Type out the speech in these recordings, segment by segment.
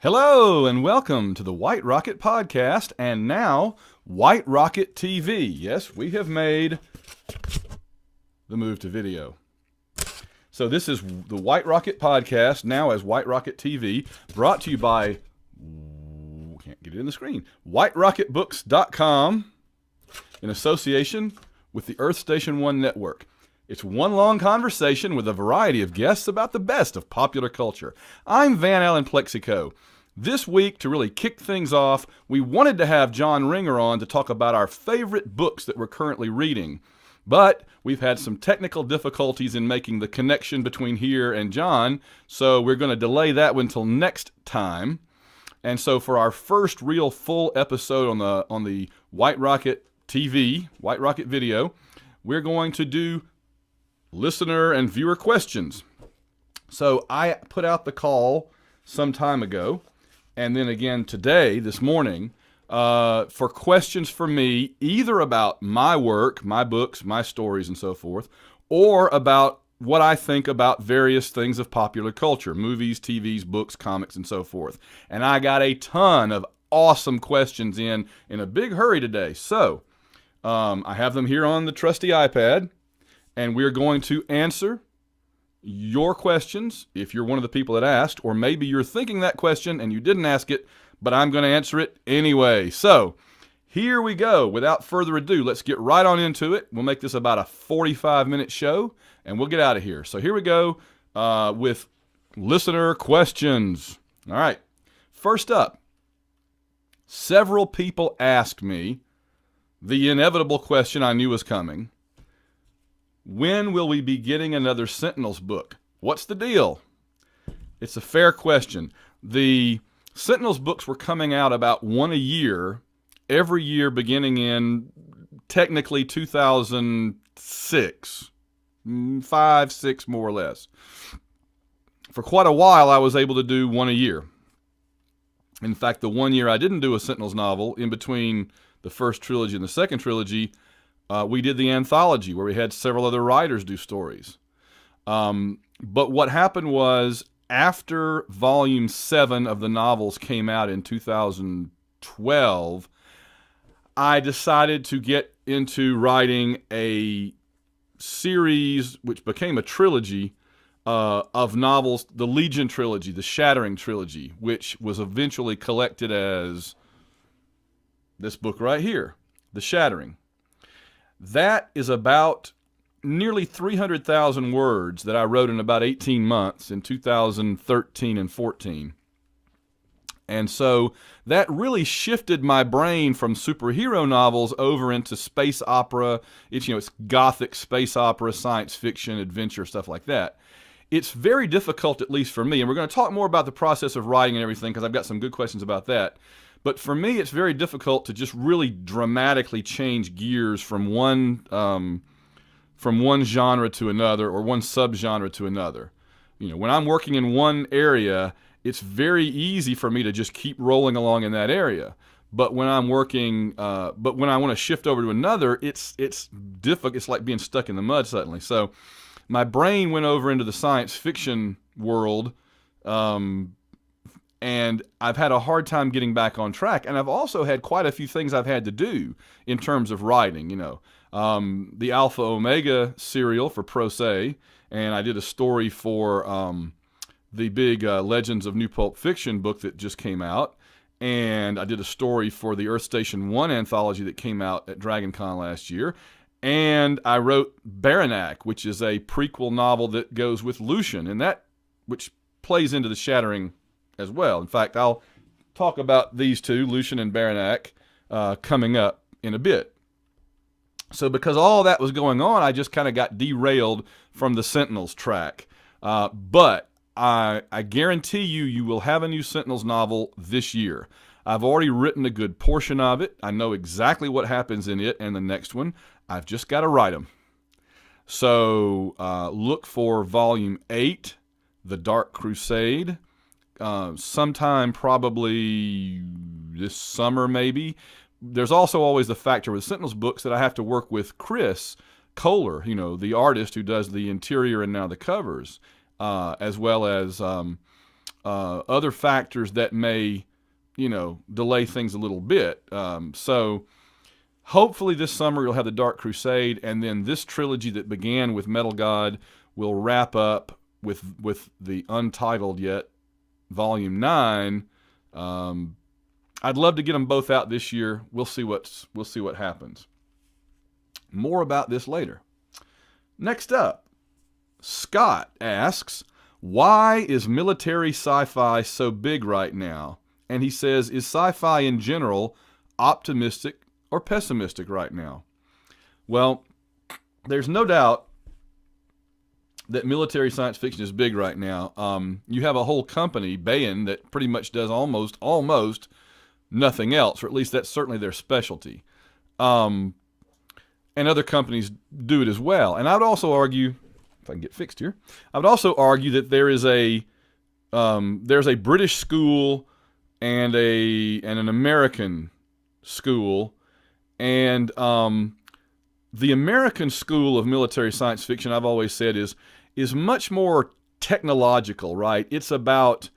Hello and welcome to the White Rocket Podcast and now White Rocket TV. Yes, we have made the move to video. So this is the White Rocket Podcast, now as White Rocket TV, brought to you by, can't get it in the screen, whiterocketbooks.com in association with the Earth Station 1 network. It's one long conversation with a variety of guests about the best of popular culture. I'm Van Allen Plexico. This week, to really kick things off, we wanted to have John Ringer on to talk about our favorite books that we're currently reading. But we've had some technical difficulties in making the connection between here and John, so we're going to delay that one until next time. And so for our first real full episode on the White Rocket TV, White Rocket Video, we're going to do listener and viewer questions. So I put out the call some time ago, and then again today, this morning, for questions for me, either about my work, my books, my stories, and so forth, or about what I think about various things of popular culture, movies, TVs, books, comics, and so forth. And I got a ton of awesome questions in a big hurry today. So I have them here on the trusty iPad, and we're going to answer your questions if you're one of the people that asked, or maybe you're thinking that question and you didn't ask it, but I'm going to answer it anyway. So here we go. Without further ado, let's get right on into it. We'll make this about a 45-minute show, and we'll get out of here. So here we go with listener questions. All right. First up, several people asked me the inevitable question I knew was coming. When will we be getting another Sentinels book? What's the deal? It's a fair question. The Sentinels books were coming out about one a year, every year beginning in technically 2006, 5, 6 more or less. For quite a while, I was able to do one a year. In fact, the one year I didn't do a Sentinels novel, in between the first trilogy and the second trilogy, we did the anthology where we had several other writers do stories. But what happened was, after volume 7 of the novels came out in 2012, I decided to get into writing a series which became a trilogy of novels, the Legion trilogy, the Shattering trilogy, which was eventually collected as this book right here, The Shattering. That is about nearly 300,000 words that I wrote in about 18 months in 2013 and 14. And so that really shifted my brain from superhero novels over into space opera. It's gothic space opera, science fiction, adventure, stuff like that. It's very difficult, at least for me, and we're going to talk more about the process of writing and everything because I've got some good questions about that. But for me, it's very difficult to just really dramatically change gears from one genre to another, or one subgenre to another. When I'm working in one area, it's very easy for me to just keep rolling along in that area. But when I'm working, but when I want to shift over to another, it's difficult. It's like being stuck in the mud suddenly. So my brain went over into the science fiction world. And I've had a hard time getting back on track. And I've also had quite a few things I've had to do in terms of writing, the Alpha Omega serial for Pro Se, and I did a story for the big Legends of New Pulp Fiction book that just came out, and I did a story for the Earth Station 1 anthology that came out at DragonCon last year, and I wrote Baranac, which is a prequel novel that goes with Lucian, and that, which plays into the Shattering as well. In fact, I'll talk about these two, Lucian and Baranac, coming up in a bit. So because all that was going on, I just kind of got derailed from the Sentinels track. But I guarantee you will have a new Sentinels novel this year. I've already written a good portion of it. I know exactly what happens in it and the next one. I've just got to write them. So look for Volume 8, The Dark Crusade, sometime probably this summer maybe. There's also always the factor with Sentinels books that I have to work with Chris Kohler, the artist who does the interior and now the covers, as well as other factors that may, delay things a little bit. So hopefully this summer you'll have the Dark Crusade, and then this trilogy that began with Metal God will wrap up with the untitled yet Volume 9. I'd love to get them both out this year. We'll see what happens. More about this later. Next up, Scott asks, why is military sci-fi so big right now? And he says, is sci-fi in general optimistic or pessimistic right now? Well, there's no doubt that military science fiction is big right now. You have a whole company, Bayan, that pretty much does almost nothing else, or at least that's certainly their specialty. And other companies do it as well. And I would also argue, if I can get fixed here, I would also argue that there's a British school and an American school, and the American school of military science fiction, I've always said, is much more technological, right? It's about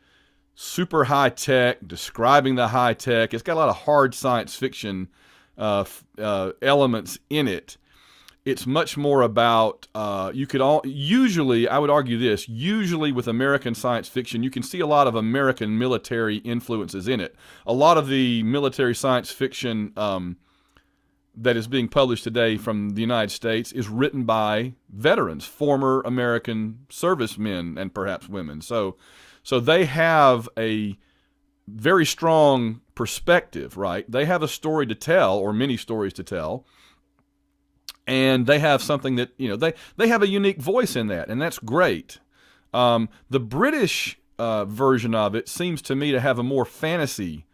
super high tech, describing the high tech. It's got a lot of hard science fiction elements in it. It's much more about, usually, I would argue this, usually with American science fiction, you can see a lot of American military influences in it. A lot of the military science fiction that is being published today from the United States is written by veterans, former American servicemen and perhaps women. So they have a very strong perspective, right? They have a story to tell, or many stories to tell. And they have something that, they have a unique voice in that, and that's great. The British version of it seems to me to have a more fantasy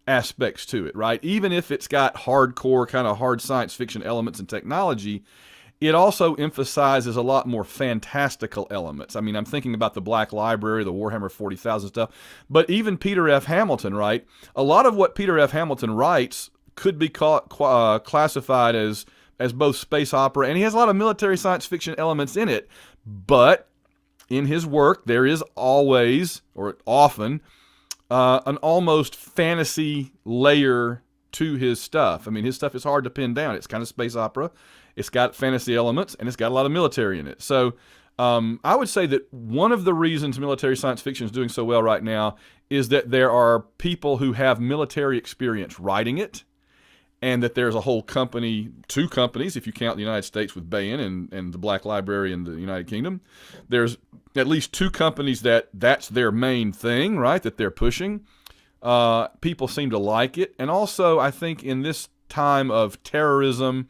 aspects to it, right? Even if it's got hardcore, kind of hard science fiction elements and technology, it also emphasizes a lot more fantastical elements. I mean, I'm thinking about the Black Library, the Warhammer 40,000 stuff, but even Peter F. Hamilton, right? A lot of what Peter F. Hamilton writes could be classified as both space opera, and he has a lot of military science fiction elements in it. But in his work, there is always, or often, an almost fantasy layer to his stuff. I mean, his stuff is hard to pin down. It's kind of space opera. It's got fantasy elements, and it's got a lot of military in it. So I would say that one of the reasons military science fiction is doing so well right now is that there are people who have military experience writing it, and that there's a whole company, two companies, if you count the United States with Bayan and the Black Library in the United Kingdom. There's at least two companies that's their main thing, right, that they're pushing. People seem to like it. And also, I think in this time of terrorism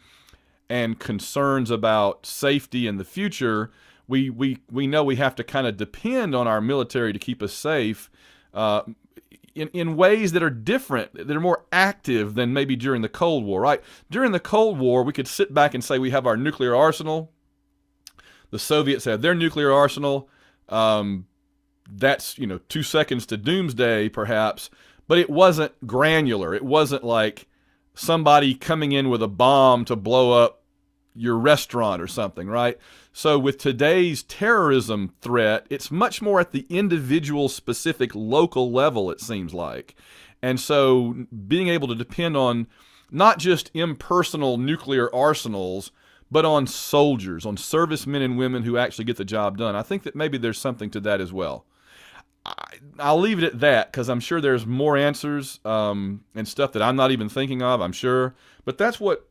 and concerns about safety in the future, we know we have to kind of depend on our military to keep us safe, in ways that are different, that are more active than maybe during the Cold War, right? During the Cold War, we could sit back and say we have our nuclear arsenal. The Soviets have their nuclear arsenal. That's, 2 seconds to doomsday, perhaps, but it wasn't granular. It wasn't like somebody coming in with a bomb to blow up your restaurant or something, right? So with today's terrorism threat, it's much more at the individual, specific, local level, it seems like. And so being able to depend on not just impersonal nuclear arsenals, but on soldiers, on servicemen and women who actually get the job done, I think that maybe there's something to that as well. I'll leave it at that, because I'm sure there's more answers and stuff that I'm not even thinking of, I'm sure. But that's what,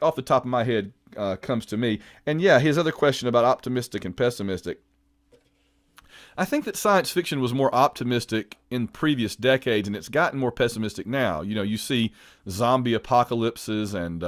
off the top of my head, comes to me. And yeah, his other question about optimistic and pessimistic. I think that science fiction was more optimistic in previous decades, and it's gotten more pessimistic now. You see zombie apocalypses and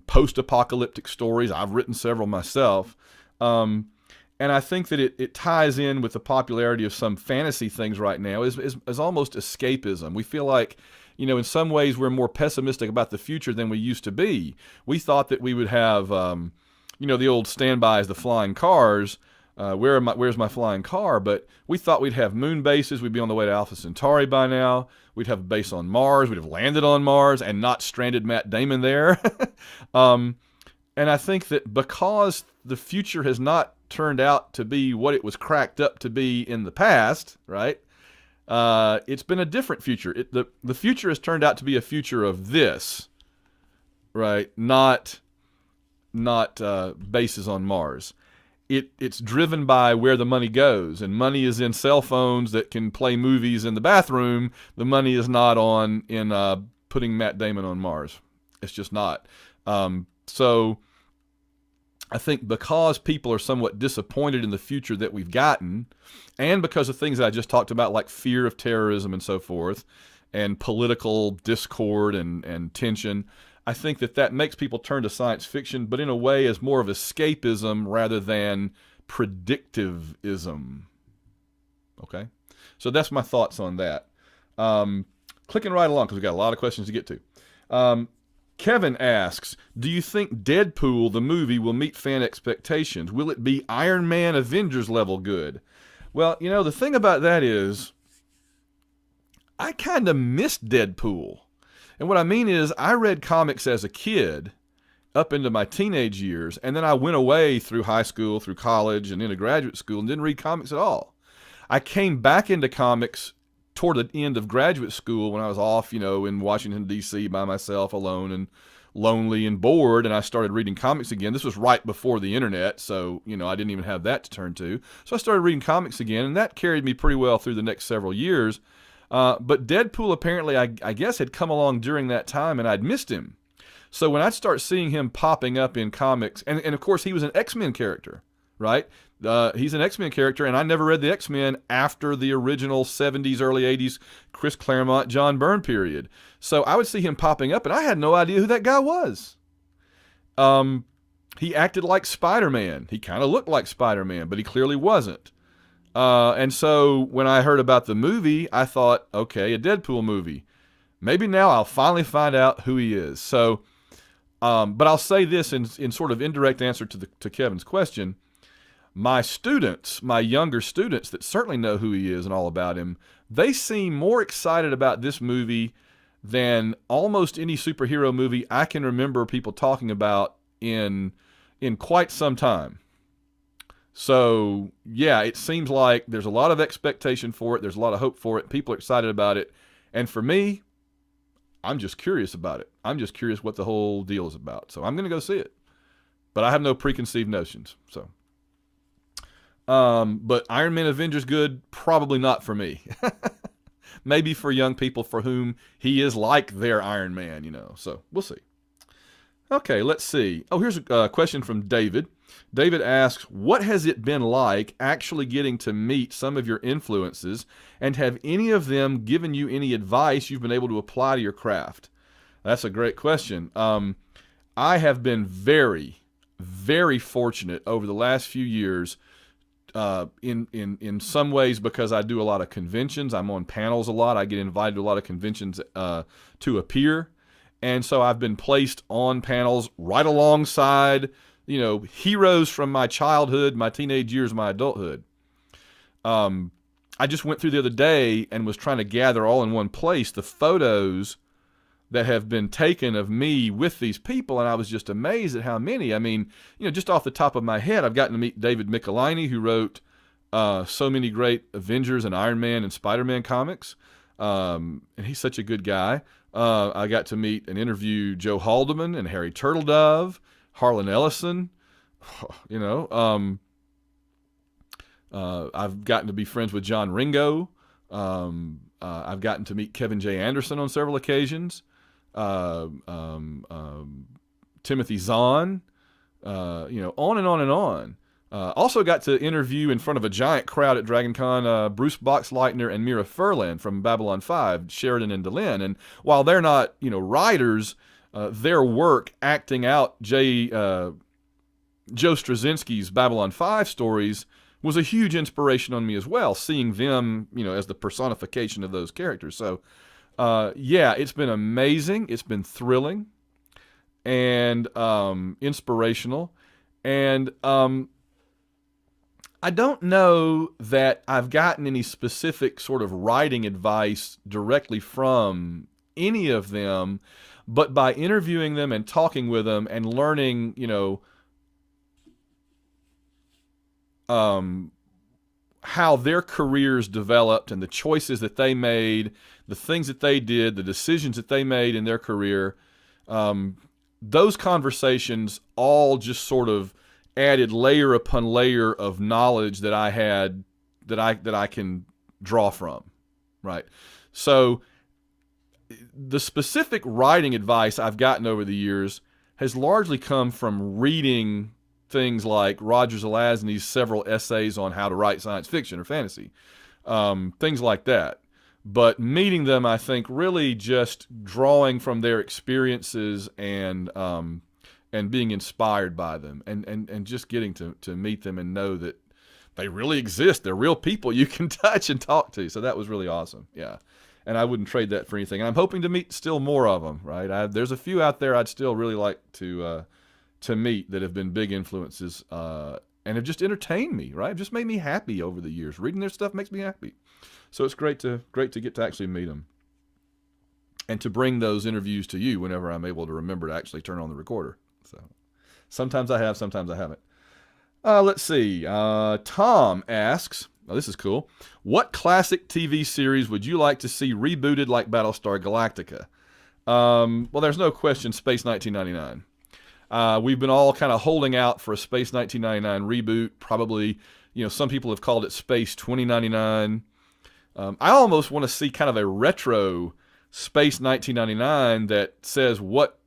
post-apocalyptic stories. I've written several myself. And I think that it ties in with the popularity of some fantasy things right now is almost escapism. We feel like, in some ways we're more pessimistic about the future than we used to be. We thought that we would have, the old standbys, the flying cars. Where's my flying car? But we thought we'd have moon bases. We'd be on the way to Alpha Centauri by now. We'd have a base on Mars. We'd have landed on Mars and not stranded Matt Damon there. And I think that because the future has not turned out to be what it was cracked up to be in the past, right? It's been a different future. The future has turned out to be a future of this, right? Not bases on Mars. It's driven by where the money goes, and money is in cell phones that can play movies in the bathroom. The money is not in putting Matt Damon on Mars. It's just not. So I think because people are somewhat disappointed in the future that we've gotten, and because of things that I just talked about, like fear of terrorism and so forth, and political discord and tension, I think that makes people turn to science fiction, but in a way as more of escapism rather than predictivism. Okay? So that's my thoughts on that. Clicking right along, because we've got a lot of questions to get to. Kevin asks, do you think Deadpool, the movie, will meet fan expectations? Will it be Iron Man Avengers level good? Well, the thing about that is, I kind of missed Deadpool. And what I mean is, I read comics as a kid up into my teenage years, and then I went away through high school, through college, and into graduate school, and didn't read comics at all. I came back into comics toward the end of graduate school when I was off, in Washington, D.C. by myself, alone and lonely and bored, and I started reading comics again. This was right before the internet, so, I didn't even have that to turn to. So I started reading comics again, and that carried me pretty well through the next several years. But Deadpool apparently, I guess, had come along during that time, and I'd missed him. So when I'd start seeing him popping up in comics, and of course he was an X-Men character, right? He's an X-Men character, and I never read the X-Men after the original 70s, early 80s Chris Claremont, John Byrne period. So I would see him popping up, and I had no idea who that guy was. He acted like Spider-Man. He kind of looked like Spider-Man, but he clearly wasn't. And so when I heard about the movie, I thought, okay, a Deadpool movie. Maybe now I'll finally find out who he is. So, but I'll say this in sort of indirect answer to Kevin's question. My students, my younger students that certainly know who he is and all about him, they seem more excited about this movie than almost any superhero movie I can remember people talking about in quite some time. So, yeah, it seems like there's a lot of expectation for it. There's a lot of hope for it. People are excited about it. And for me, I'm just curious about it. I'm just curious what the whole deal is about. So I'm going to go see it. But I have no preconceived notions. So, but Iron Man Avengers good, probably not for me. Maybe for young people for whom he is like their Iron Man, So we'll see. Okay, let's see. Oh, here's a question from David. David asks, what has it been like actually getting to meet some of your influences, and have any of them given you any advice you've been able to apply to your craft? That's a great question. I have been very, very fortunate over the last few years in some ways because I do a lot of conventions. I'm on panels a lot. I get invited to a lot of conventions to appear. And so I've been placed on panels right alongside heroes from my childhood, my teenage years, my adulthood. I just went through the other day and was trying to gather all in one place the photos that have been taken of me with these people, and I was just amazed at how many. I mean, just off the top of my head, I've gotten to meet David Michelinie, who wrote so many great Avengers and Iron Man and Spider-Man comics, and he's such a good guy. I got to meet and interview Joe Haldeman and Harry Turtledove, Harlan Ellison, I've gotten to be friends with John Ringo. I've gotten to meet Kevin J. Anderson on several occasions. Timothy Zahn, on and on and on. Also got to interview in front of a giant crowd at DragonCon Bruce Boxleitner and Mira Furlan from Babylon 5, Sheridan and DeLynn. And while they're not, writers, their work acting out Joe Straczynski's Babylon 5 stories was a huge inspiration on me as well, seeing them, as the personification of those characters. So, it's been amazing. It's been thrilling and inspirational. And I don't know that I've gotten any specific sort of writing advice directly from any of them, but by interviewing them and talking with them and learning, how their careers developed and the choices that they made, the things that they did, the decisions that they made in their career. Those conversations all just sort of added layer upon layer of knowledge that I had that I can draw from, right? So the specific writing advice I've gotten over the years has largely come from reading things like Roger Zelazny's several essays on how to write science fiction or fantasy, things like that. But meeting them, I think, really just drawing from their experiences and being inspired by them, and just getting to meet them and know that they really exist. They're real people you can touch and talk to. So that was really awesome. Yeah. And I wouldn't trade that for anything. And I'm hoping to meet still more of them, right? There's a few out there I'd still really like to meet that have been big influences and have just entertained me, right? Just made me happy over the years. Reading their stuff makes me happy. So it's great to get to actually meet them and to bring those interviews to you whenever I'm able to remember to actually turn on the recorder. So sometimes I have, sometimes I haven't. Let's see. Tom asks, oh, this is cool. What classic TV series would you like to see rebooted like Battlestar Galactica? Well, there's no question, Space 1999. We've been all kind of holding out for a Space 1999 reboot. Probably, some people have called it Space 2099. I almost want to see kind of a retro Space 1999 that says what,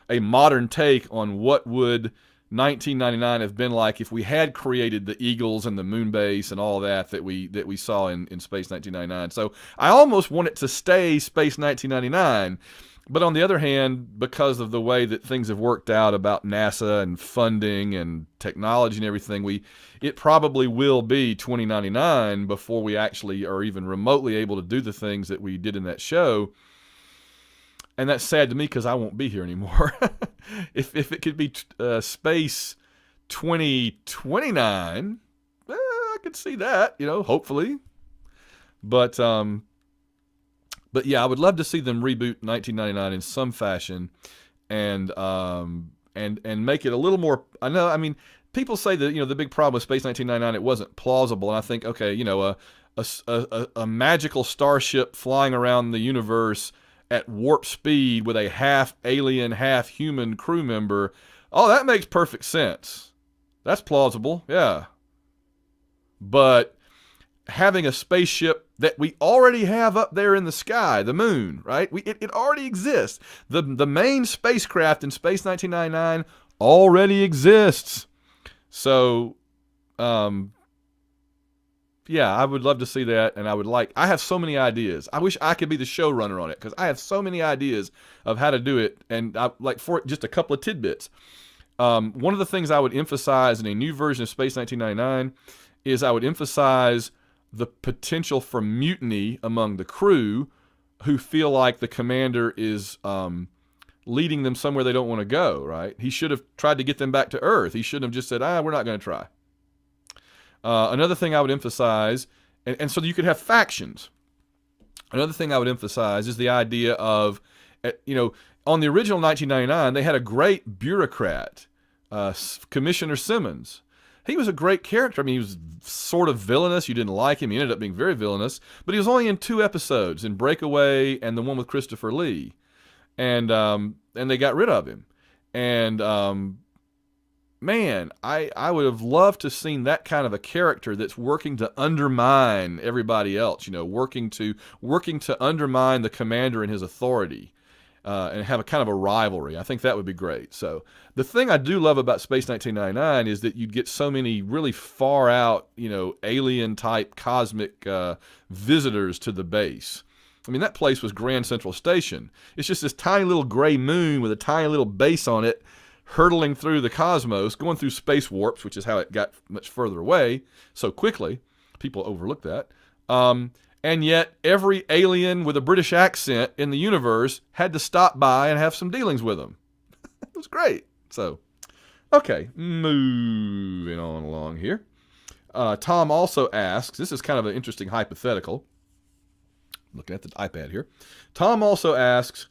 a modern take on what would 1999 have been like if we had created the Eagles and the moon base and all that we saw in Space 1999. So I almost want it to stay Space 1999. But on the other hand, because of the way that things have worked out about NASA and funding and technology and everything, it probably will be 2099 before we actually are even remotely able to do the things that we did in that show. And that's sad to me because I won't be here anymore. If it could be Space 2029, I could see that, hopefully. But yeah, I would love to see them reboot 1999 in some fashion, and make it a little more. I mean, people say that the big problem with Space 1999, it wasn't plausible, and I think a magical starship flying around the universe at warp speed with a half alien, half human crew member. Oh, that makes perfect sense. That's plausible, yeah. But having a spaceship that we already have up there in the sky, the moon, right? It already exists. The main spacecraft in Space 1999 already exists. So, yeah, I would love to see that, and I have so many ideas. I wish I could be the showrunner on it, because I have so many ideas of how to do it, and for just a couple of tidbits. One of the things I would emphasize in a new version of Space 1999 is I would emphasize the potential for mutiny among the crew who feel like the commander is leading them somewhere they don't want to go, right? He should have tried to get them back to Earth. He shouldn't have just said, we're not going to try. Another thing I would emphasize, and so you could have factions. Another thing I would emphasize is the idea of, on the original 1999, they had a great bureaucrat, Commissioner Simmons. He was a great character. I mean, he was sort of villainous. You didn't like him. He ended up being very villainous. But he was only in 2 episodes, in Breakaway and the one with Christopher Lee. And they got rid of him. And man, I would have loved to have seen that kind of a character that's working to undermine everybody else, working to undermine the commander and his authority, and have a kind of a rivalry. I think that would be great. So the thing I do love about Space 1999 is that you'd get so many really far out, alien type cosmic visitors to the base. I mean, that place was Grand Central Station. It's just this tiny little gray moon with a tiny little base on it, hurtling through the cosmos, going through space warps, which is how it got much further away so quickly. People overlook that. And yet every alien with a British accent in the universe had to stop by and have some dealings with them. It was great. So, okay, moving on along here. Tom also asks, this is kind of an interesting hypothetical. looking at the iPad here. Tom also asks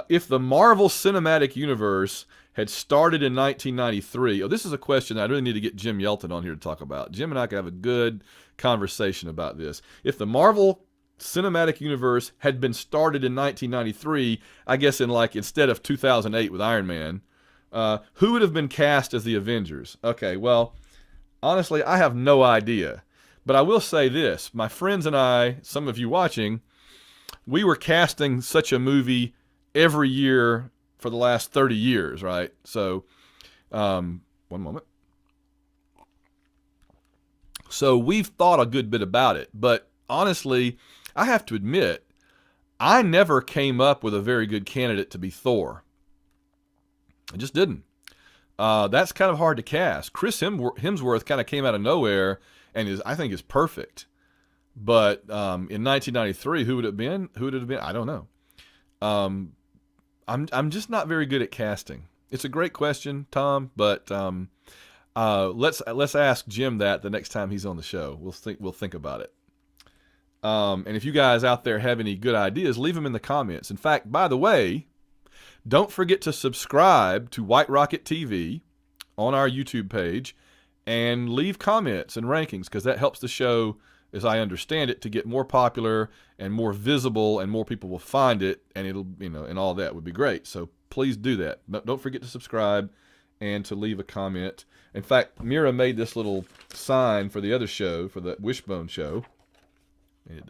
if the Marvel Cinematic Universe had started in 1993. Oh, this is a question I really need to get Jim Yelton on here to talk about. Jim and I could have a good conversation about this. If the Marvel Cinematic Universe had been started in 1993, I guess instead of 2008 with Iron Man, who would have been cast as the Avengers? Okay, well, honestly, I have no idea. But I will say this. My friends and I, some of you watching, we were casting such a movie every year for the last 30 years, right? So, one moment. So we've thought a good bit about it. But honestly, I have to admit, I never came up with a very good candidate to be Thor. I just didn't. That's kind of hard to cast. Chris Hemsworth kind of came out of nowhere and I think is perfect. But in 1993, who would it have been? Who would it have been? I don't know. I'm just not very good at casting. It's a great question, Tom, but let's ask Jim that the next time he's on the show. We'll think about it. And if you guys out there have any good ideas, leave them in the comments. In fact, by the way, don't forget to subscribe to White Rocket TV on our YouTube page and leave comments and rankings, because that helps the show, as I understand it, to get more popular and more visible, and more people will find it, and it'll, and all that would be great. So please do that. Don't forget to subscribe and to leave a comment. In fact, Mira made this little sign for the other show, for the Wishbone show.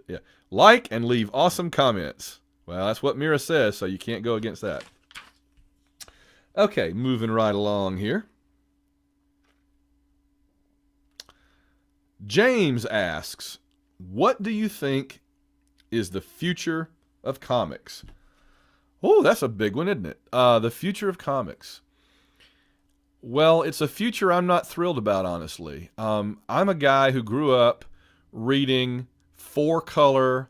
Yeah. Like and leave awesome comments. Well, that's what Mira says, so you can't go against that. Okay, moving right along here. James asks, what do you think is the future of comics? Oh, that's a big one, isn't it? The future of comics. Well, it's a future I'm not thrilled about, honestly. I'm a guy who grew up reading 4-color,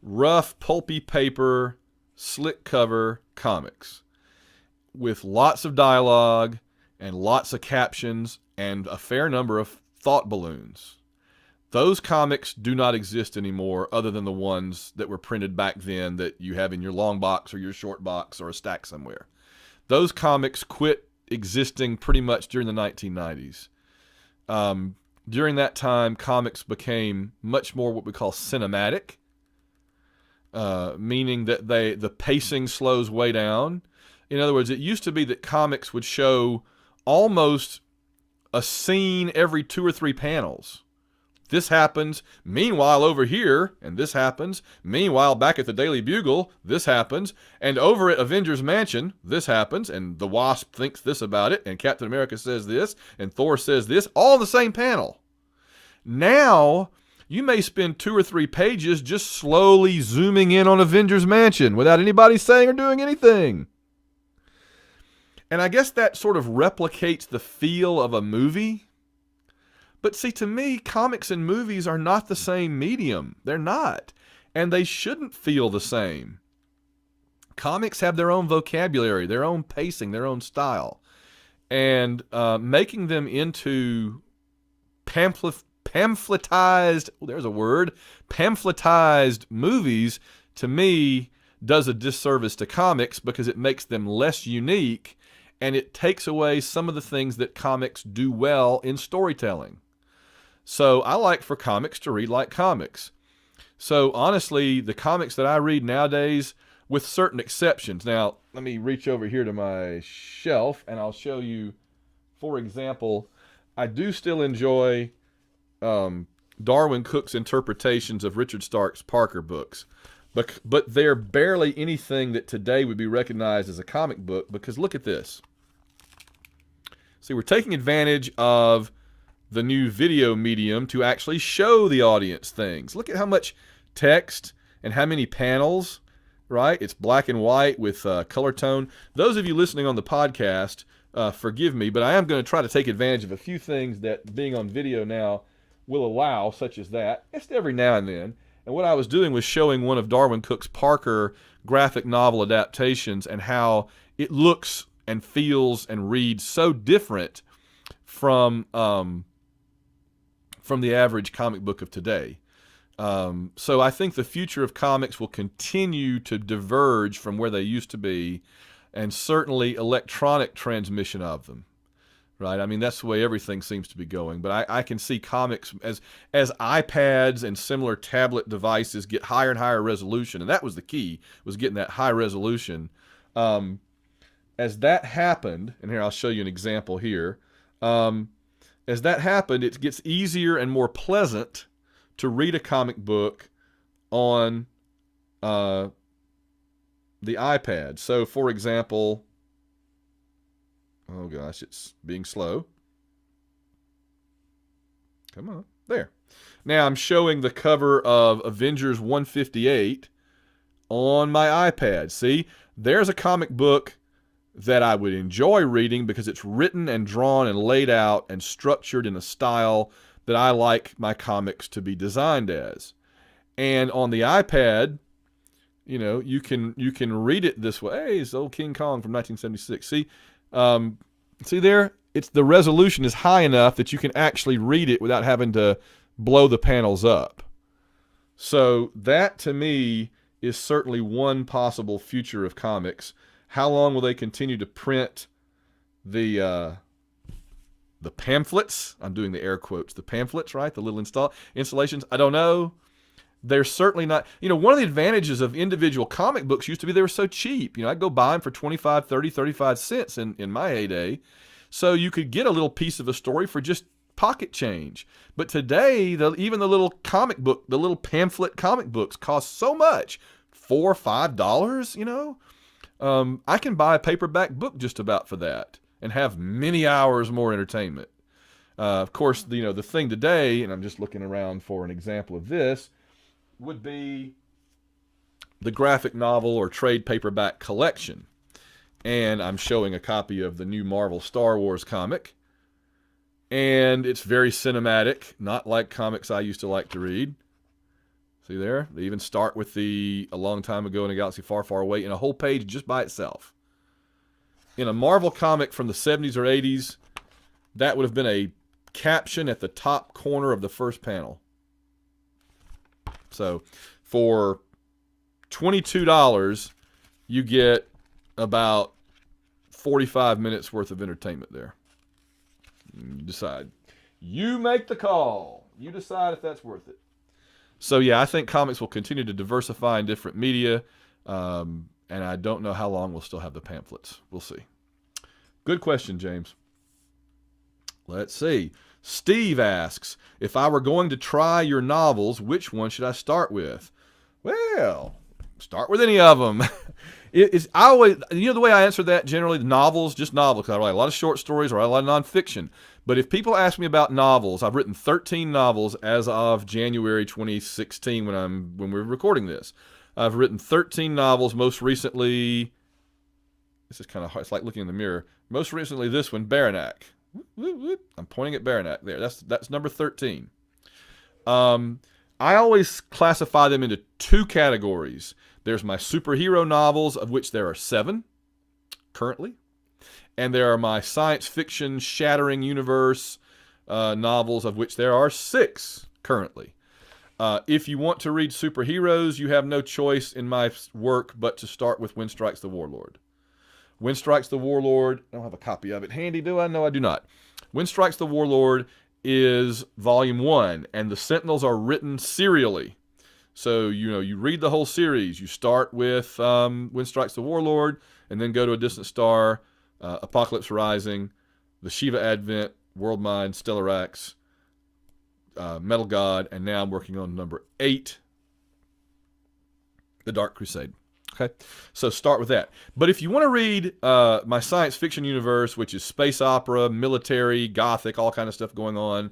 rough, pulpy paper, slick cover comics with lots of dialogue and lots of captions and a fair number of thought balloons. Those comics do not exist anymore, other than the ones that were printed back then that you have in your long box or your short box or a stack somewhere. Those comics quit existing pretty much during the 1990s. During that time, comics became much more what we call cinematic, meaning that the pacing slows way down. In other words, it used to be that comics would show almost a scene every 2 or 3 panels. This happens, meanwhile over here, and this happens, meanwhile back at the Daily Bugle, this happens, and over at Avengers Mansion, this happens, and the Wasp thinks this about it, and Captain America says this, and Thor says this, all in the same panel. Now, you may spend 2 or 3 pages just slowly zooming in on Avengers Mansion without anybody saying or doing anything. And I guess that sort of replicates the feel of a movie. But see, to me, comics and movies are not the same medium. They're not. And they shouldn't feel the same. Comics have their own vocabulary, their own pacing, their own style. And making them into pamphletized, there's a word, pamphletized movies, to me, does a disservice to comics because it makes them less unique, and it takes away some of the things that comics do well in storytelling. So I like for comics to read like comics. So honestly, the comics that I read nowadays, with certain exceptions. Now, let me reach over here to my shelf and I'll show you, for example, I do still enjoy Darwin Cook's interpretations of Richard Stark's Parker books. But they're barely anything that today would be recognized as a comic book, because look at this. See, we're taking advantage of the new video medium to actually show the audience things. Look at how much text and how many panels, right? It's black and white with color tone. Those of you listening on the podcast, forgive me, but I am going to try to take advantage of a few things that being on video now will allow, such as that, just every now and then. And what I was doing was showing one of Darwin Cook's Parker graphic novel adaptations and how it looks and feels and reads so different from the average comic book of today. So I think the future of comics will continue to diverge from where they used to be, and certainly electronic transmission of them. Right? I mean, that's the way everything seems to be going. But I can see comics as iPads and similar tablet devices get higher and higher resolution, and that was the key, was getting that high resolution. As that happened, and here I'll show you an example here. As that happened, it gets easier and more pleasant to read a comic book on the iPad. So, for example, oh gosh, it's being slow. Come on, there. Now I'm showing the cover of Avengers 158 on my iPad. See, there's a comic book that I would enjoy reading because it's written and drawn and laid out and structured in a style that I like my comics to be designed as. And on the iPad, you can read it this way. Hey, it's old King Kong from 1976. See there? The resolution is high enough that you can actually read it without having to blow the panels up. So that, to me, is certainly one possible future of comics. How long will they continue to print the pamphlets? I'm doing the air quotes. The pamphlets, right? The little installations. I don't know. They're certainly not. One of the advantages of individual comic books used to be they were so cheap. I'd go buy them for 25, 30, 35 cents in my heyday. So you could get a little piece of a story for just pocket change. But today, even the little comic book, the little pamphlet comic books cost so much. $4 or $5, I can buy a paperback book just about for that and have many hours more entertainment. Of course, the thing today, and I'm just looking around for an example of this, would be the graphic novel or trade paperback collection. And I'm showing a copy of the new Marvel Star Wars comic. And it's very cinematic, not like comics I used to like to read. See there? They even start with a long time ago in a galaxy far, far away in a whole page just by itself. In a Marvel comic from the 70s or 80s, that would have been a caption at the top corner of the first panel. So for $22, you get about 45 minutes worth of entertainment there. You decide. You make the call. You decide if that's worth it. So yeah, I think comics will continue to diversify in different media, and I don't know how long we'll still have the pamphlets. We'll see. Good question, James. Let's see. Steve asks, if I were going to try your novels, which one should I start with? Well, start with any of them. I always, the way I answer that generally, novels, just novels, because I write a lot of short stories or I write a lot of nonfiction. But if people ask me about novels, I've written 13 novels as of January 2016 when we're recording this. I've written 13 novels. Most recently, this is kind of hard. It's like looking in the mirror. Most recently, this one, Baranac. I'm pointing at Baranac there. That's number 13. I always classify them into two categories. There's my superhero novels, of which there are 7 currently. And there are my science fiction shattering universe novels, of which there are 6 currently. If you want to read superheroes, you have no choice in my work but to start with When Strikes the Warlord. When Strikes the Warlord, I don't have a copy of it handy, do I? No, I do not. When Strikes the Warlord is volume 1, and the Sentinels are written serially. So, you read the whole series. You start with When Strikes the Warlord, and then go to A Distant Star, Apocalypse Rising, The Shiva Advent, World Mind, Stellarax, Metal God, and now I'm working on number 8, The Dark Crusade. Okay, so start with that. But if you want to read my science fiction universe, which is space opera, military, gothic, all kind of stuff going on,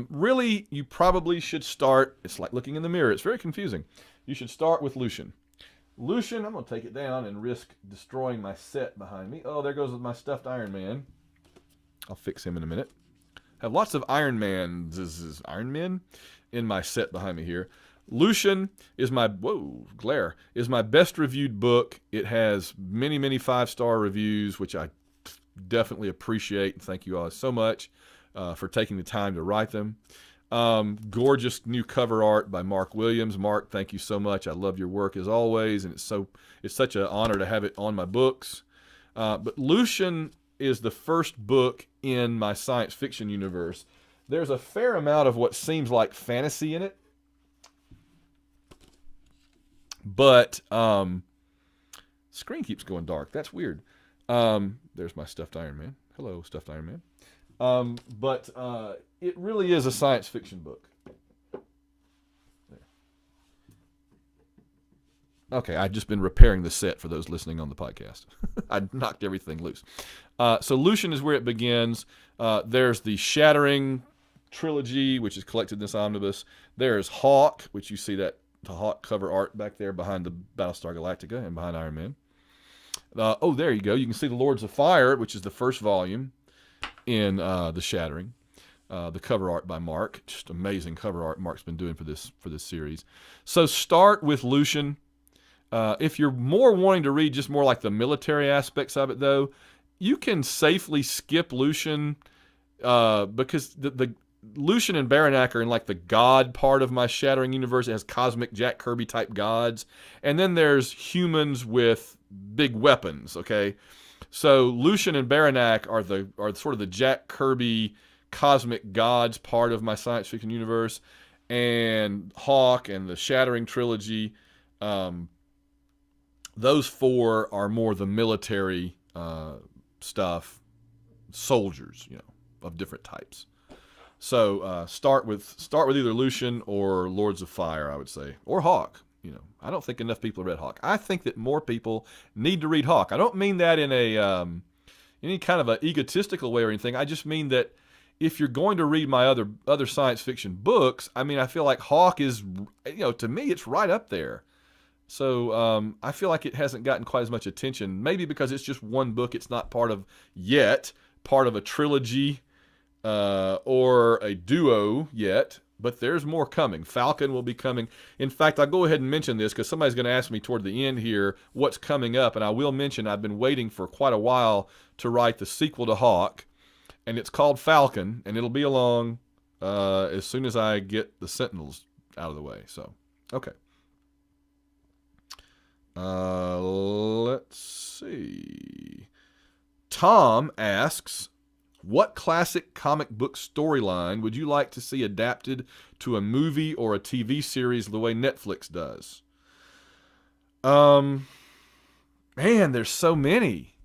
really, you probably should start, it's like looking in the mirror. It's very confusing. You should start with Lucian. Lucian, I'm going to take it down and risk destroying my set behind me. Oh, there goes my stuffed Iron Man. I'll fix him in a minute. I have lots of Iron Men in my set behind me here. Lucian is my best reviewed book. It has many, many 5-star reviews, which I definitely appreciate. Thank you all so much for taking the time to write them. Gorgeous new cover art by Mark Williams. Mark, thank you so much. I love your work as always, and it's such an honor to have it on my books. But Lucian is the first book in my science fiction universe. There's a fair amount of what seems like fantasy in it, but screen keeps going dark. That's weird. There's my stuffed Iron Man. Hello, stuffed Iron Man. But it really is a science fiction book. There. Okay, I've just been repairing the set for those listening on the podcast. I knocked everything loose. So Lucian is where it begins. There's the Shattering trilogy, which is collected in this omnibus. There's Hawk, which you see that the Hawk cover art back there behind the Battlestar Galactica and behind Iron Man. There you go. You can see the Lords of Fire, which is the first volume in the Shattering. The cover art by Mark, just amazing cover art Mark's been doing for this series. So start with Lucian. If you're more wanting to read just more like the military aspects of it, though, you can safely skip Lucian because the Lucian and Baranak are in like the god part of my Shattering universe. It has cosmic Jack Kirby type gods, and then there's humans with big weapons. Okay, so Lucian and Baranak are sort of the Jack Kirby cosmic gods part of my science fiction universe, and Hawk and the Shattering trilogy. Those four are more the military stuff, soldiers, of different types. So start with either Lucian or Lords of Fire, I would say, or Hawk. I don't think enough people have read Hawk. I think that more people need to read Hawk. I don't mean that in a any kind of an egotistical way or anything. I just mean that if you're going to read my other science fiction books, I feel like Hawk is, to me, it's right up there. So I feel like it hasn't gotten quite as much attention, maybe because it's just one book. It's not part of a trilogy or a duo yet, but there's more coming. Falcon will be coming. In fact, I'll go ahead and mention this because somebody's going to ask me toward the end here what's coming up, and I will mention I've been waiting for quite a while to write the sequel to Hawk, and it's called Falcon, and it'll be along as soon as I get the Sentinels out of the way. So, okay. Let's see. Tom asks, what classic comic book storyline would you like to see adapted to a movie or a TV series the way Netflix does? Man, there's so many.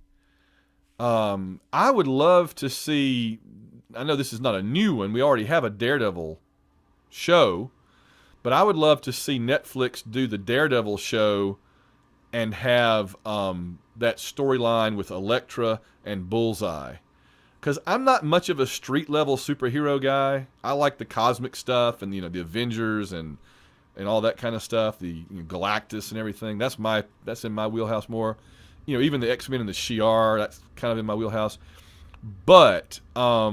I would love to see, I know this is not a new one. We already have a Daredevil show, but I would love to see Netflix do the Daredevil show and have that storyline with Elektra and Bullseye. Because I'm not much of a street-level superhero guy. I like the cosmic stuff and, the Avengers and all that kind of stuff, the Galactus and everything. That's in my wheelhouse more. Even the X-Men and the Shi'ar, that's kind of in my wheelhouse. But the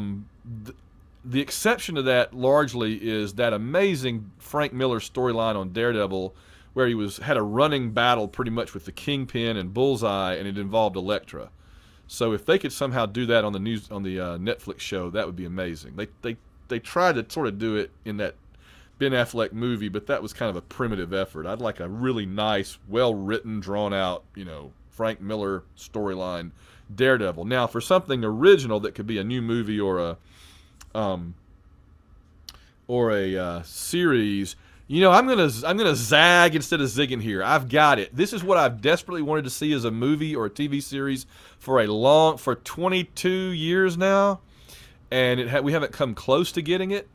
exception to that largely is that amazing Frank Miller storyline on Daredevil where he had a running battle pretty much with the Kingpin and Bullseye, and it involved Elektra. So if they could somehow do that on the Netflix show, that would be amazing. They tried to sort of do it in that Ben Affleck movie, but that was kind of a primitive effort. I'd like a really nice, well-written, drawn-out, Frank Miller storyline Daredevil. Now, for something original that could be a new movie or a series, I'm gonna zag instead of zigging here. I've got it. This is what I've desperately wanted to see as a movie or a TV series for 22 years now, and we haven't come close to getting it.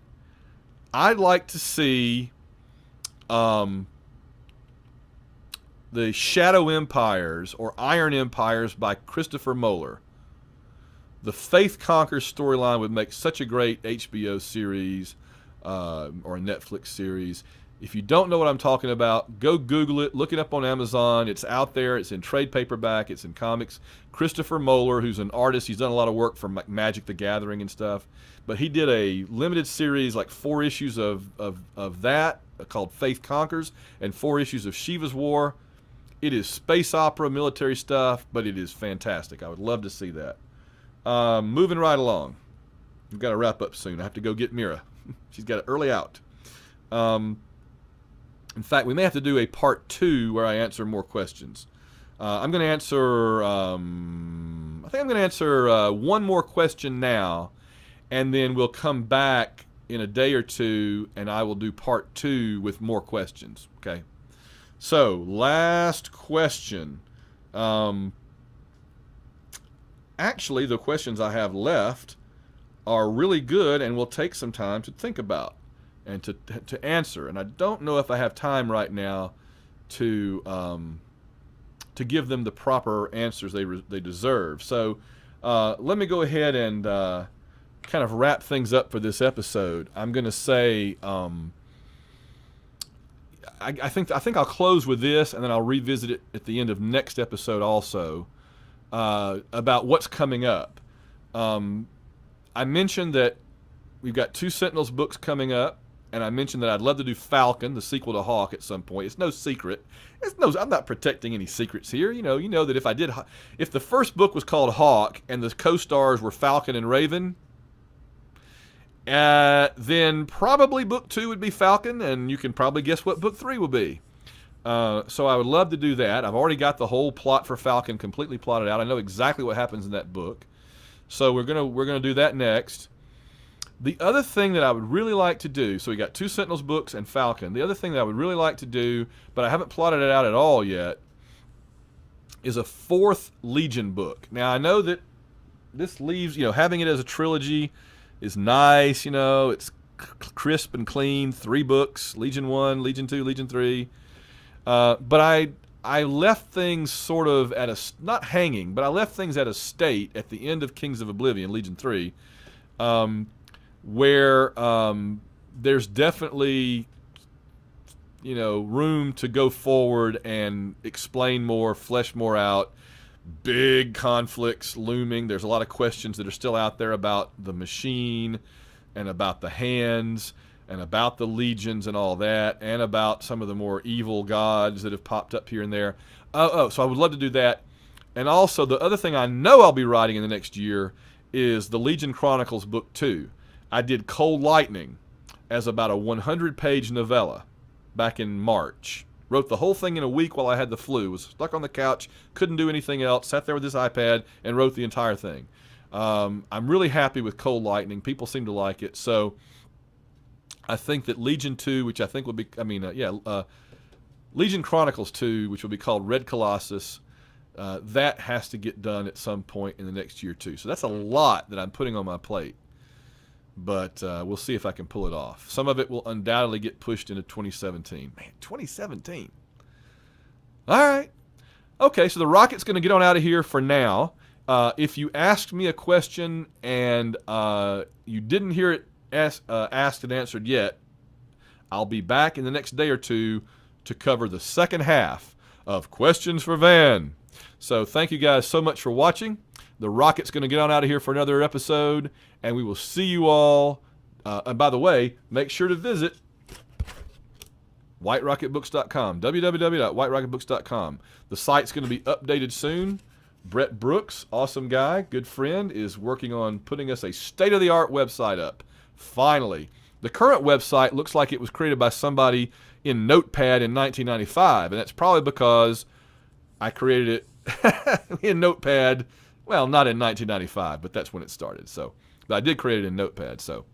I'd like to see the Shadow Empires or Iron Empires by Christopher Moeller. The Faith Conquers storyline would make such a great HBO series or a Netflix series. If you don't know what I'm talking about, go Google it. Look it up on Amazon. It's out there. It's in trade paperback. It's in comics. Christopher Moeller, who's an artist, he's done a lot of work for Magic the Gathering and stuff. But he did a limited series, like 4 issues of that called Faith Conquers and 4 issues of Shiva's War. It is space opera, military stuff, but it is fantastic. I would love to see that. Moving right along. We've got to wrap up soon. I have to go get Mira. She's got it early out. In fact, we may have to do a part 2 where I answer more questions. I'm going to answer, I think I'm going to answer one more question now, and then we'll come back in a day or two, and I will do part 2 with more questions. Okay. So, last question. Actually, the questions I have left are really good and will take some time to think about and to answer. And I don't know if I have time right now to give them the proper answers they deserve. So let me go ahead and kind of wrap things up for this episode. I'm going to say I think I'll close with this, and then I'll revisit it at the end of next episode also about what's coming up. I mentioned that we've got 2 Sentinels books coming up, and I mentioned that I'd love to do Falcon, the sequel to Hawk, at some point. It's no secret. I'm not protecting any secrets here. You know that if the first book was called Hawk and the co-stars were Falcon and Raven, then probably book 2 would be Falcon, and you can probably guess what book 3 will be. So I would love to do that. I've already got the whole plot for Falcon completely plotted out. I know exactly what happens in that book. So we're gonna do that next. The other thing that I would really like to do, so we got 2 Sentinels books and Falcon. The other thing that I would really like to do, but I haven't plotted it out at all yet, is a 4th Legion book. Now I know that this leaves, having it as a trilogy is nice. It's crisp and clean. 3 books: Legion 1, Legion 2, Legion 3. But I left things sort of not hanging, but I left things at a state at the end of Kings of Oblivion, Legion 3, where there's definitely, room to go forward and explain more, flesh more out. Big conflicts looming. There's a lot of questions that are still out there about the machine and about the hands and about the legions and all that, and about some of the more evil gods that have popped up here and there. So I would love to do that. And also, the other thing I know I'll be writing in the next year is the Legion Chronicles Book 2. I did Cold Lightning as about a 100-page novella back in March. Wrote the whole thing in a week while I had the flu. Was stuck on the couch, couldn't do anything else, sat there with this iPad, and wrote the entire thing. I'm really happy with Cold Lightning. People seem to like it. So I think that Legion 2, which I think will be, Legion Chronicles 2, which will be called Red Colossus, that has to get done at some point in the next year too. So that's a lot that I'm putting on my plate. But we'll see if I can pull it off. Some of it will undoubtedly get pushed into 2017. Man, 2017. All right. Okay, so the rocket's going to get on out of here for now. If you asked me a question and you didn't hear it asked and answered yet, I'll be back in the next day or two to cover the second half of Questions for Van. So thank you guys so much for watching. The rocket's going to get on out of here for another episode, and we will see you all. And by the way, make sure to visit whiterocketbooks.com, www.whiterocketbooks.com. The site's going to be updated soon. Brett Brooks, awesome guy, good friend, is working on putting us a state-of-the-art website up. Finally. The current website looks like it was created by somebody in Notepad in 1995, and that's probably because I created it in Notepad. Well, not in 1995, but that's when it started. But I did create it in Notepad. So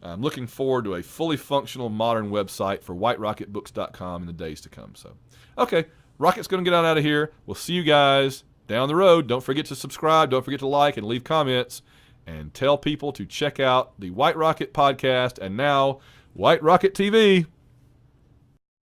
I'm looking forward to a fully functional modern website for whiterocketbooks.com in the days to come. So, okay, Rocket's going to get on out of here. We'll see you guys down the road. Don't forget to subscribe. Don't forget to like and leave comments. And tell people to check out the White Rocket podcast and now White Rocket TV.